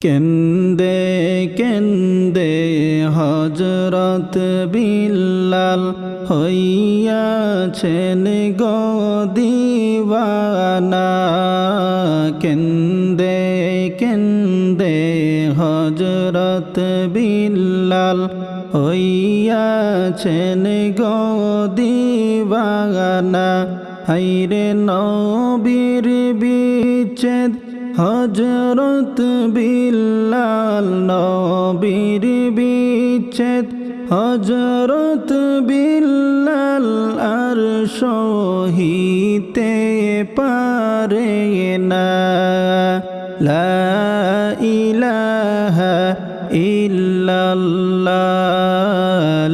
কেন্দে কেন্দে হযরত বিল্লাল হইয়াছেন গো দিওয়ানা। কেন্দে কেন্দে হযরত বিল্লাল হইয়াছেন গো দিওয়ানা। হায়রে নবীর বিচ্ছেদ হযরত বিল্লাল, নবীর বিচ্ছেদ হযরত বিল্লাল আর সহিতে পারে না। লা ইলাহা ইল্লাল্লাহ,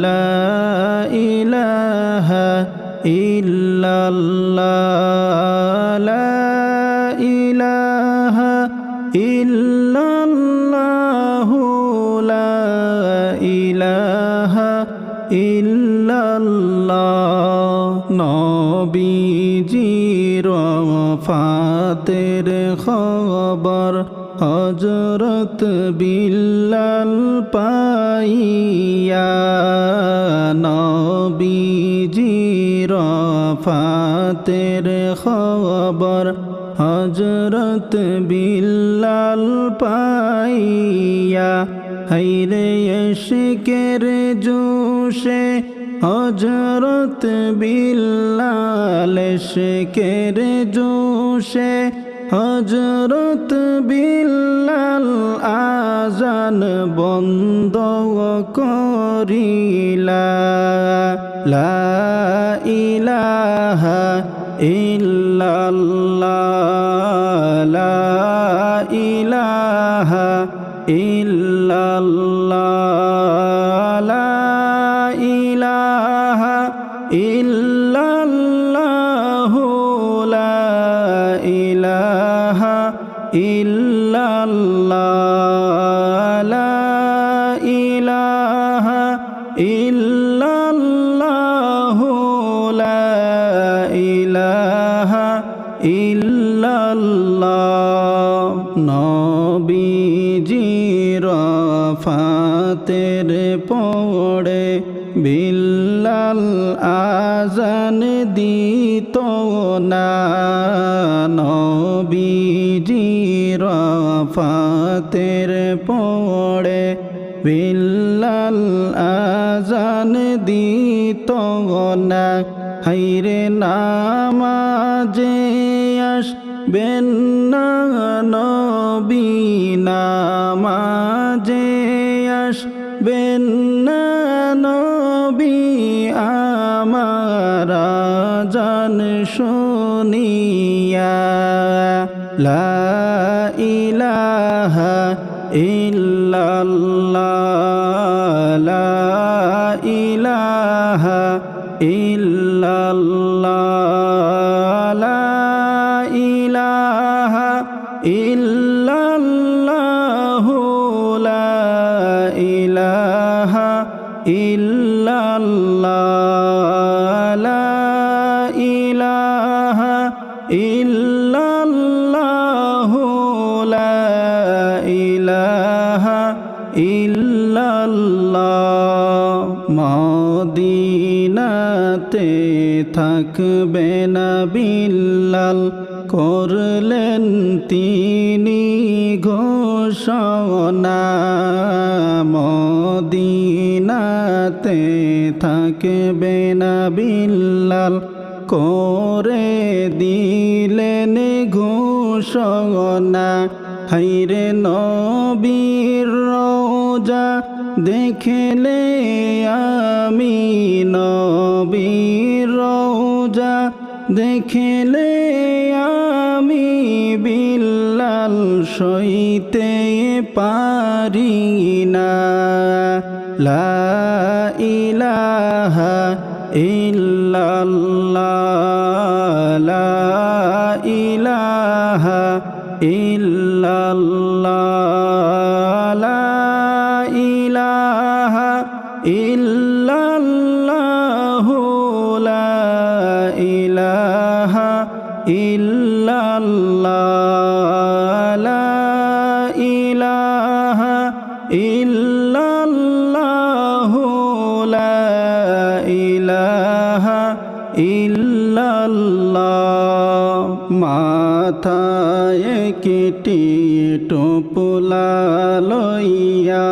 লা ইলাহা ইল্লাল্লাহ, লা ইলাহা ইল্লাল্লাহু, লা ইলাহা ইল্লাল্লাহ। নবীজির ওয়াফাতের খবর হযরত বিল্লাল পাইয়া, নবীজির ওয়াফাতের খবর হযরত বিল্লাল পাইয়া। হায়রে ইশকের জোশে হযরত বিল্লাল, ইশকের জোশে হযরত বিল্লাল আযান বন্ধ করিলা। লা ইলাহা ইল্লাল্লাহ, লা ইলাহা ইল্লাল্লাহ, লা ইলাহা ইল্লাল্লাহু, লা ইলাহা ইল্লাল্লাহ, লা ইলাহা ইল্লাল্লাহু, লা ইলাহা ইল্লাল্লাহ। নবীজির ওয়াফাতের পরে বিল্লাল আযান দিত না, নবীজির ওয়াফাতের পরে বিল্লাল আযান দিত না। হায়রে নামাজে আসবেন না নবী, নামাজে আসবেন না নবী, আমার আযান শুনিয়া। লা ইলাহা ইল্লাল্লাহ, লা ইলাহা ইল্লাল্লাহ, লা ইলাহা ইল্লাল্লাহু, লা ইলাহা ইল্লাল্লাহ, লা ইলাহা ইল্লাল্লাহু, লা ইলাহা ইল্লাল্লাহ। মদিনাতে থাকবে না বিল্লাল, করলেন তিনি ঘোষণা। মদিনাতে থাকবে না বিল্লাল, করে দিলেন ঘোষণা। হায়রে নবীর রওজা দেখলে আমি, নবীর রওজা দেখলে আমি বিল্লাল সইতে পারি না। লা ইলাহা ইল্লাল্লাহ, লা ইলাহা ইল্লাল্লাহ, লা ইলাহা ইল্লাল্লাহু, লা ইলাহা ইল্লাল্লাহ, লা ইলাহা ইলাহা ইল্লাল্লাহু লা ইলাহা ইল্লাল্লাহ। মাথায় কেটে টোপলা লইয়া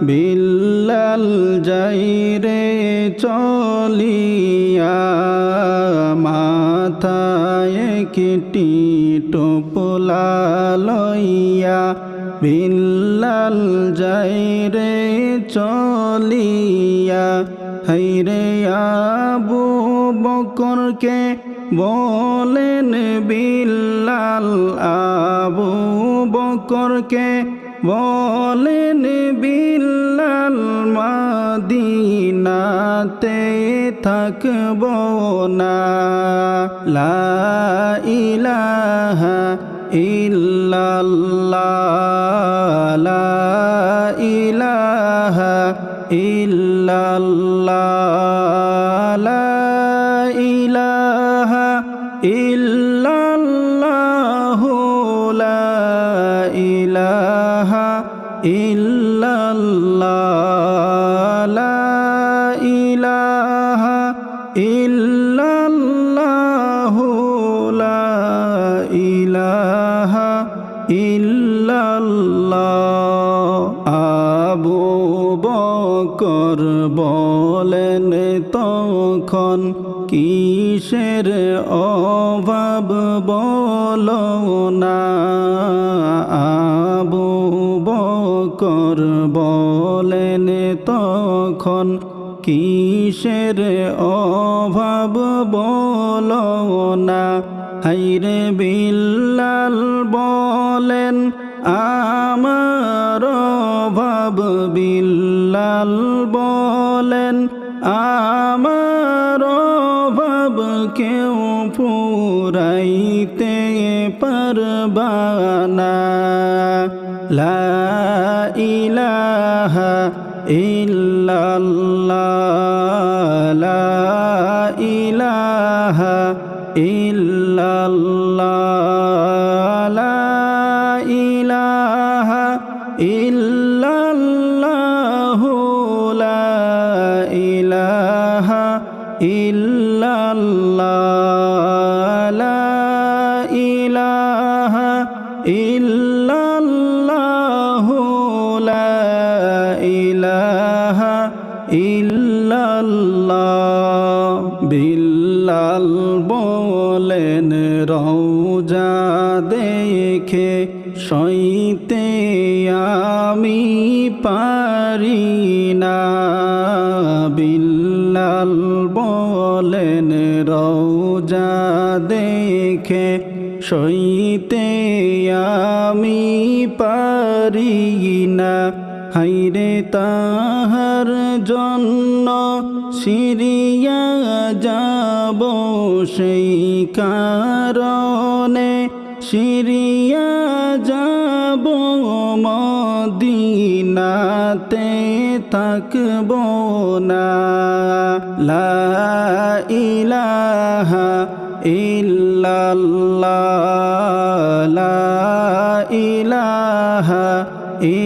বিল্লাল যাইরে চলিয়া, মাথায় কেটে টোপলা লইয়া বিল্লাল যাইরে চলিয়া। হায়রে আবু বকরকে বলেন বিল্লাল, আবু বকরকে বলেন বিল্লাল, মদিনাতে থাকব না। লা ইলাহা ইল্লাল্লাহ, লা ইলাহা ইল্লাল্লাহ, লা ইলাহা ইল্লাল্লাহু লা ইলাহা ইল্লাল্লাহ, লা ইলাহা ইল্লাল্লাহু লা ইলাহা ইল্লাল্লাহ। আবু বকর বলেন তখন, কিসের অভাব বলো না। আবু বকর বলেন তখন, কিসের অভাব বলো না। হায়রে বিল্লাল বলেন আমার অভাব, বিল্লাল বলেন আমার অভাব কেউ পুরাইতে পারবা না। লা ইলাহা ইল্লাল্লাহ, লা ইলাহা ইল্লাল্লাহ, লা ইলাহা ইল্লাল্লাহু লা ইলাহা ইল্লাল্লাহ, লা ইলাহা ইল্লাল্লাহু লা ইলাহা ইল্লাল্লাহ। বিল্লাল বলেন রওজা দেখে সইতে আমি পারি না। বিল্লাল বলেন রওজা দেখে সইতে আমি পারি না। হায়রে তাহার জন্য সিরিয়া যাব সেই কারণে, সিরিয়া যাব মদিনাতে থাকব না। লা ইলাহা ইল্লাল্লাহ, লা ইলাহা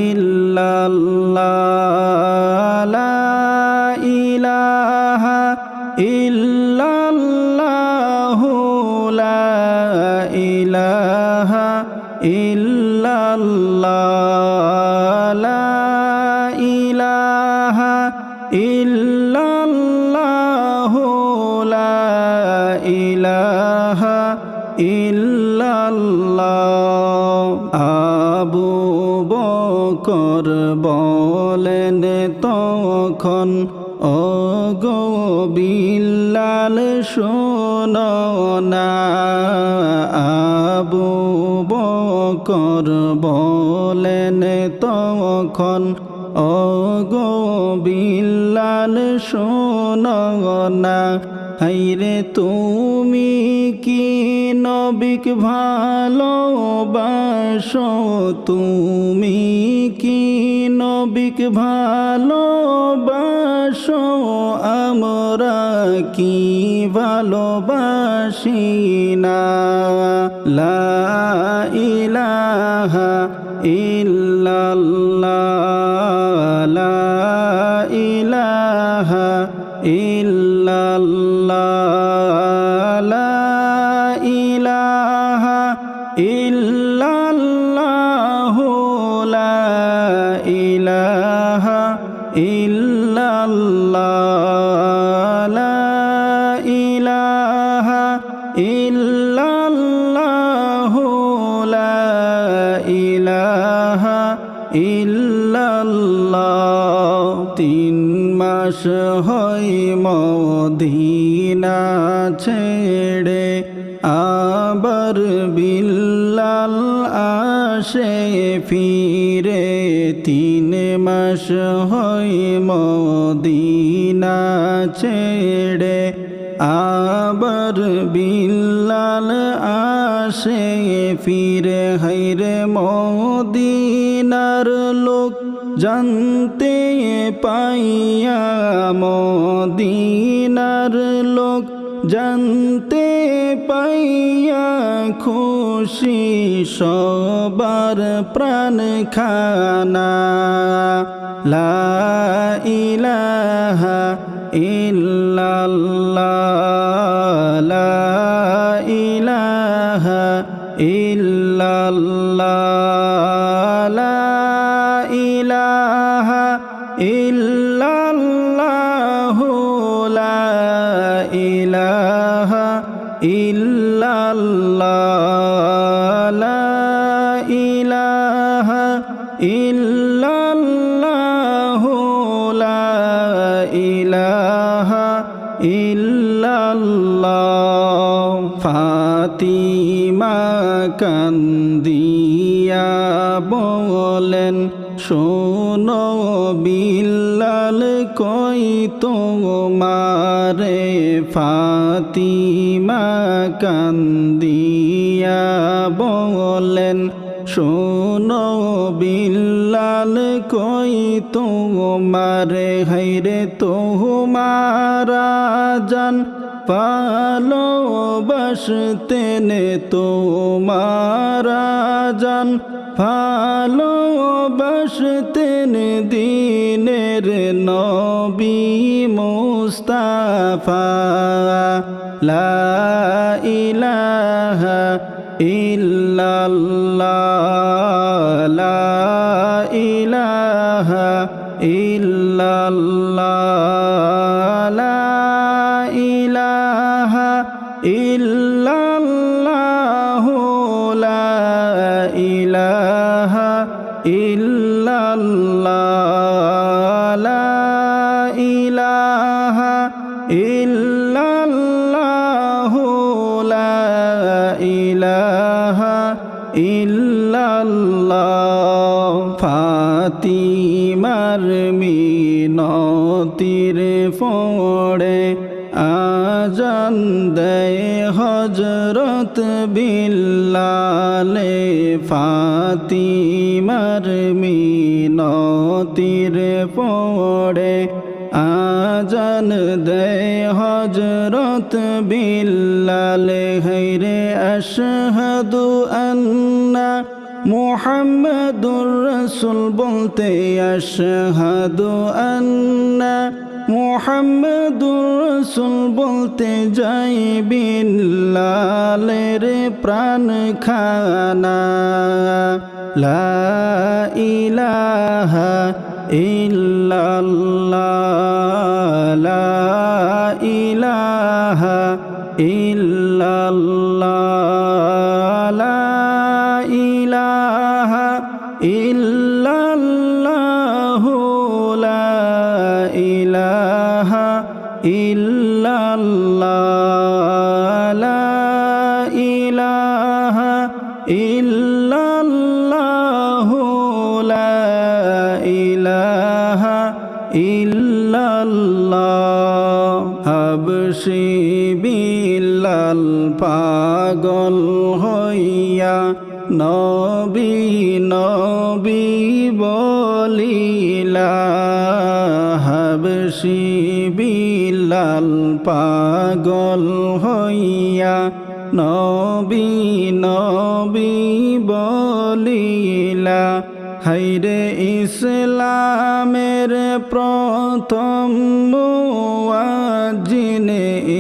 ইল্লাল্লাহ, লা ইলাহা ইল্লাল্লাহু লা ইলাহা ইল্লাল্লাহ, লা ইলাহা ইল্লাল্লাহু লা ইলাহা ইল্লাল্লাহ। আবু বকর বলেন তখন, ও গো বিল্লাল শোনো না। আবু বকর বলেন তখন, ও গো বিল্লাল শোনো না। হায়রে তুমি কি নবিক ভালোবাসো, তুমি কি নবিক ভালোবাসো, আমরা কি ভালোবাসি না। লা ইলাহা ইল্লাল্লাহ, লা ইলাহা ইল্লাল্লাহ লা ইলাহা ইল্লাল্লাহ লা ইলাহা ইল্লাল্লাহ লা ইলাহা ইল্লাল্লাহ লা ইলাহা ইল্লাল্লাহ। 3 মাস হয় মদিনা ছেড়ে আবার বিল্লাল আসে ফিরে। 3 মাস হয় মদিনা ছেড়ে আবার বিল্লাল আসে ফিরে। হায়রে মদিনার লোক জানতে পাইয়া, মদিনার লোক জানতে পাইয়া খুশি সবার প্রাণ খানা। লা ইলাহা ইল্লাল্লাহ লা ইলাহা ইল্লাল্লাহ লা ইলাহা ইল্লাল্লাহ লা ইলাহা ইল্লাল্লাহ লা ইলাহা ইল্লাল্লাহ লা ইলাহা ইল্লাল্লাহ। ফাতিমা কান্দিয়া বলেন, শোনো বিল্লাল কই তোমারে। ফাতিমা কান্দিয়া বলেন, শোনো বিল্লাল কই তোমারে। হায়রে তোমারা জান ভালোবাসতেন, তোমারা জান ভালোবাসতেন দিনের নবী মুস্তাফা। লা ইলাহা ইল্লাল্লাহ লা ইলাহা ইল্লাল্লাহ লা ইলাহা ইল্লাল্লাহ লা ইলাহা ইল্লাল্লাহ লা ইলাহা ইল্লাল্লাহ লা ইলাহা ইল্লাল্লাহ। ফাতিমার মিনতির পড়ে আজান দেয় হযরত বিল্লালে। ফাতিমার মিনতির পড়ে আজান দেয় হযরত বিল্লালে। হায়রে আশহাদু আন্না মুহাম্মাদুর রাসূল বলতে, আশহাদু আন্না মুহাম্মাদুর রাসূল বলতে যাই বিল্লালের প্রাণ খানা। লা ইলাহা ইল্লাল্লাহ লা ইলাহা ইল্লাল্লাহ লা ইলাহা ইল্লাল্লাহ লা ইলাহা ইল্লাল্লাহ লা ইলাহা ইল্লাল্লাহ লা ইলাহা ইল্লাল্লাহ। হাবশী বিল্লাল পাগল হইয়া নবী নবী বলিলা। হাবশী বিল্লাল পাগল হইয়া নবী নবী বলিলা। হায়রে ইসলামের প্রথম মুয়াজ্জিন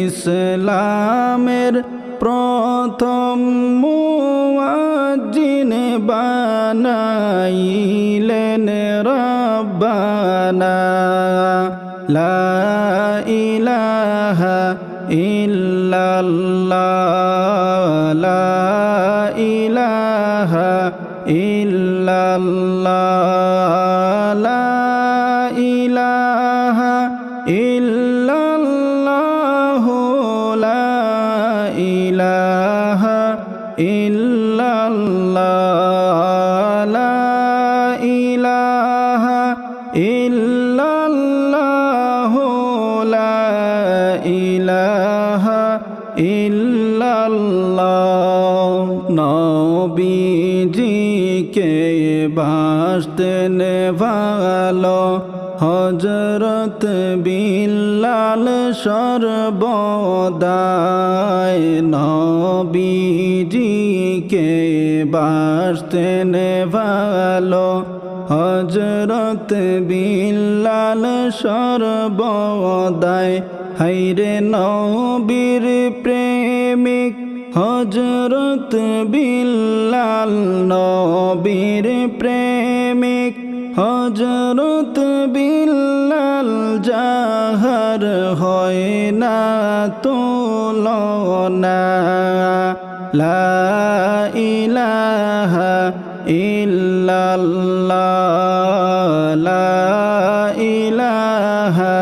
ইসলামের প্রথম মুয়াজ্জিন বানাইলেন রব্বানা লা ইলাহা ইল্লাল্লাহ লা ইলাহা ইল্লাল্লাহ লা ইলাহা ইল্লাল্লাহ লা ইলাহা ইল্লাল্লাহ লা ইলাহা ইল্লাল্লাহ লা ইলাহা ইল্লাল্লাহ নবীজিকে বাসতেন ভালো হযরত বিল্লাল সর্বদাই নবীজিকে বাসতেন ভালো হযরত বিল্লাল সর্বদাই হায়রে নবীর প্রেমিক হযরত বিল্লাল নবীর প্রেমিক হযরত বিল্লাল যাহার হয় না তুলনা লা ইলাহা ইল্লাল্লাহ লা ইলাহা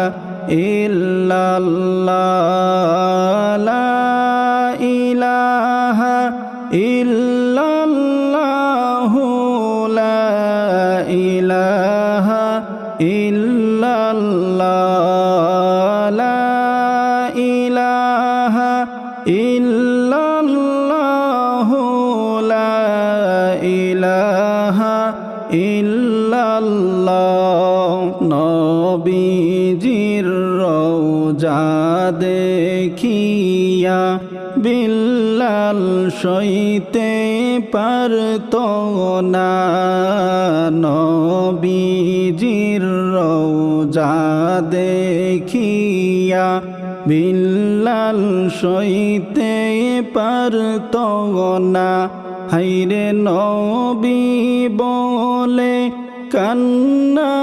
ইল্লাল্লাহ লা ইলাহা ইল্লাল্লাহ লা ইলাহা ইল্লাল্লাহ লা ইলাহা ইল্লাল্লাহ লা ইলাহা ইল্লাল্লাহ নবীজির রওজা দেখিয়া বিল্লাল সইতে পারত না নবীজির রওজা দেখিয়া বিল্লাল সইতে পারত না হায়রে নবী বলে কান্না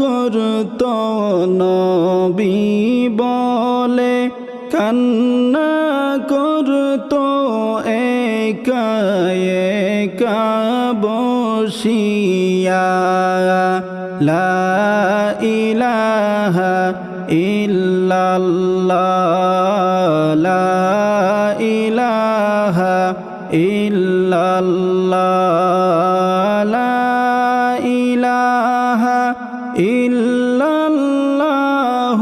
করত নবী বলে কান্না করত একা একা বসিয়া লা ইলাহা ইল্লাল্লাহ লা ইলাহা ইল্লাল্লাহ লা ইলাহা ইল্লাল্লাহ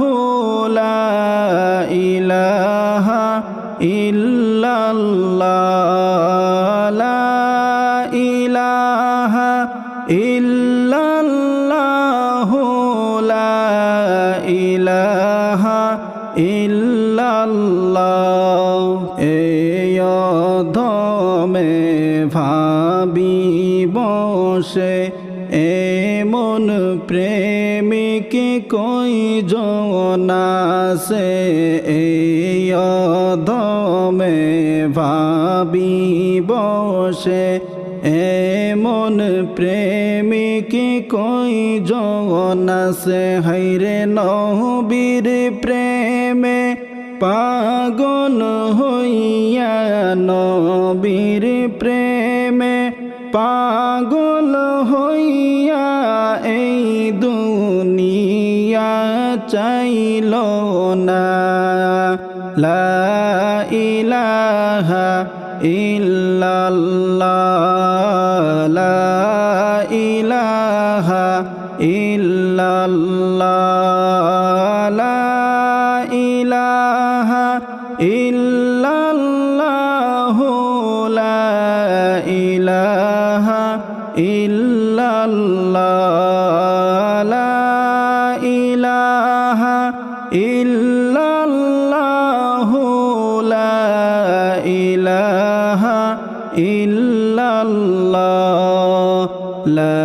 লা ইলাহা ইল্লাল্লাহ লা ইলাহা ইল্লাল্লাহ লা ইলাহা ইল্লাল্লাহ এই অধমে ভাবি বসে এমন প্রেমিক কয়জন আছে এই অধমে ভাবি বসে এমন প্রেমিক কয়জন আছে হায়রে নবীর প্রেমে পাগল হইয়া নবীর প্রেমে পাগল হইয়া এই দুনিয়া চাইল না লা ইলাহা ইল্লাল্লাহ লা ইলাহা ইল্লাল্লাহ লা ইলাহা ইল্লাল্লাহ লা ইলাহা ইল্লাল্লাহ লা ইলাহা ইল্লাল্লাহ লা ইলাহা ইল্লাল্লাহ লা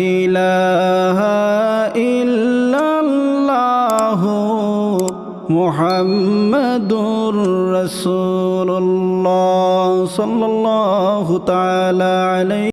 ইলাহা ইলাহা ইল্লাল্লাহু মুহাম্মাদুর রাসূলুল্লাহ সাল্লাল্লাহু তাআলা আলাইহি